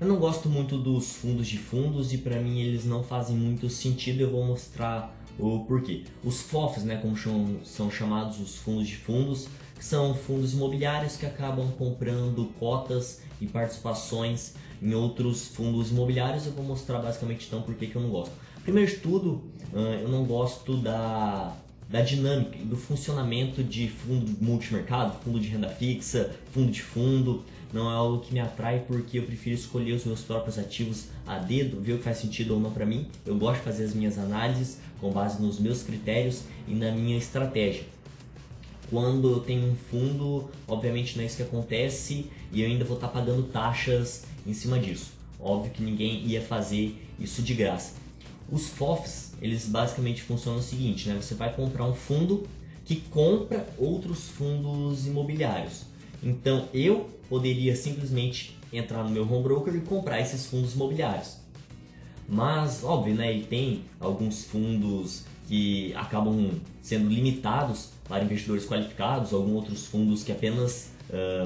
Eu não gosto muito dos fundos de fundos e para mim eles não fazem muito sentido. Eu vou mostrar o porquê. Os FOFs, né, como são chamados os fundos de fundos, que são fundos imobiliários que acabam comprando cotas e participações em outros fundos imobiliários. Eu vou mostrar basicamente então por que eu não gosto. Primeiro de tudo, eu não gosto da dinâmica e do funcionamento de fundo multimercado, fundo de renda fixa, fundo de fundo. Não é algo que me atrai porque eu prefiro escolher os meus próprios ativos a dedo, ver o que faz sentido ou não para mim. Eu gosto de fazer as minhas análises com base nos meus critérios e na minha estratégia. Quando eu tenho um fundo, obviamente não é isso que acontece e eu ainda vou estar pagando taxas em cima disso. Óbvio que ninguém ia fazer isso de graça. Os FOFs, eles basicamente funcionam o seguinte, né? Você vai comprar um fundo que compra outros fundos imobiliários. Então eu poderia simplesmente entrar no meu home broker e comprar esses fundos imobiliários. Mas, óbvio, né, e tem alguns fundos que acabam sendo limitados para investidores qualificados, alguns outros fundos que apenas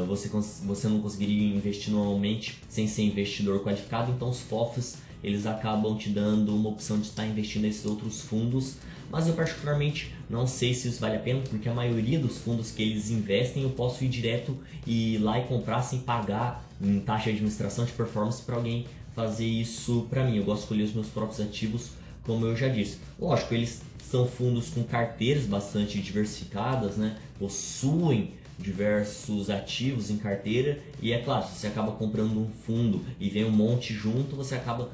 você não conseguiria investir normalmente sem ser investidor qualificado. Então os FOFs eles acabam te dando uma opção de estar investindo nesses outros fundos, mas eu particularmente não sei se isso vale a pena, porque a maioria dos fundos que eles investem eu posso ir direto e ir lá e comprar sem pagar em taxa de administração de performance para alguém fazer isso para mim. Eu gosto de escolher os meus próprios ativos, como eu já disse. Lógico, eles são fundos com carteiras bastante diversificadas, né? Possuem diversos ativos em carteira e é claro, se você acaba comprando um fundo e vem um monte junto, você acaba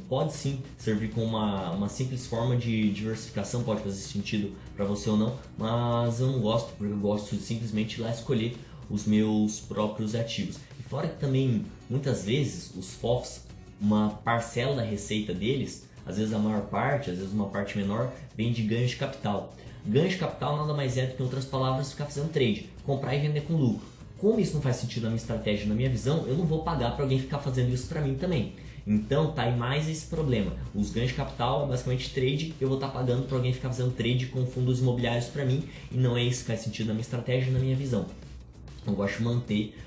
pode sim servir como uma simples forma de diversificação, pode fazer sentido para você ou não, mas eu não gosto, porque eu gosto de simplesmente ir lá escolher os meus próprios ativos. E fora que também, muitas vezes, os FOFs, uma parcela da receita deles, às vezes a maior parte, às vezes uma parte menor, vem de ganho de capital. Ganho de capital nada mais é do que, em outras palavras, ficar fazendo trade, comprar e vender com lucro. Como isso não faz sentido na minha estratégia, na minha visão, eu não vou pagar para alguém ficar fazendo isso para mim também. Então tá aí mais esse problema. Os ganhos de capital é basicamente trade, eu vou estar pagando para alguém ficar fazendo trade com fundos imobiliários para mim, e não é isso que faz sentido na minha estratégia e na minha visão. Eu gosto de manter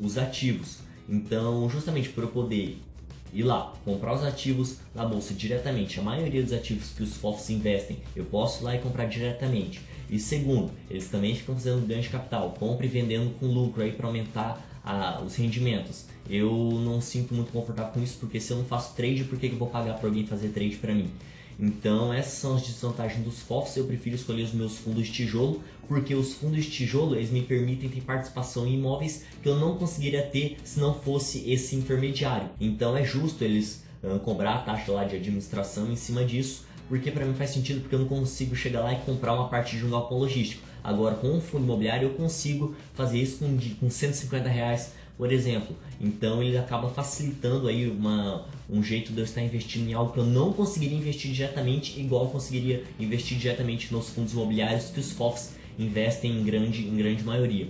os ativos. Então, justamente por eu poder ir lá, comprar os ativos na bolsa diretamente, a maioria dos ativos que os FOFs investem, eu posso ir lá e comprar diretamente. E segundo, eles também ficam fazendo ganho de capital, compra e vendendo com lucro aí para aumentar os rendimentos. Eu não sinto muito confortável com isso, porque se eu não faço trade, por que eu vou pagar para alguém fazer trade para mim? Então essas são as desvantagens dos FOFs. Eu prefiro escolher os meus fundos de tijolo, porque os fundos de tijolo eles me permitem ter participação em imóveis que eu não conseguiria ter se não fosse esse intermediário. Então é justo eles cobrar a taxa lá de administração em cima disso, porque para mim faz sentido, porque eu não consigo chegar lá e comprar uma parte de um galpão logístico. Agora com um fundo imobiliário eu consigo fazer isso com R$ 150, por exemplo. Então ele acaba facilitando aí um jeito de eu estar investindo em algo que eu não conseguiria investir diretamente, igual eu conseguiria investir diretamente nos fundos imobiliários que os FOFs investem em grande maioria.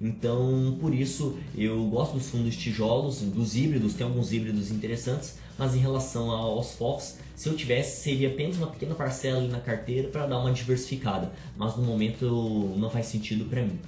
Então, por isso, eu gosto dos fundos tijolos, dos híbridos, tem alguns híbridos interessantes, mas em relação aos FOFs, se eu tivesse, seria apenas uma pequena parcela ali na carteira para dar uma diversificada, mas no momento não faz sentido para mim.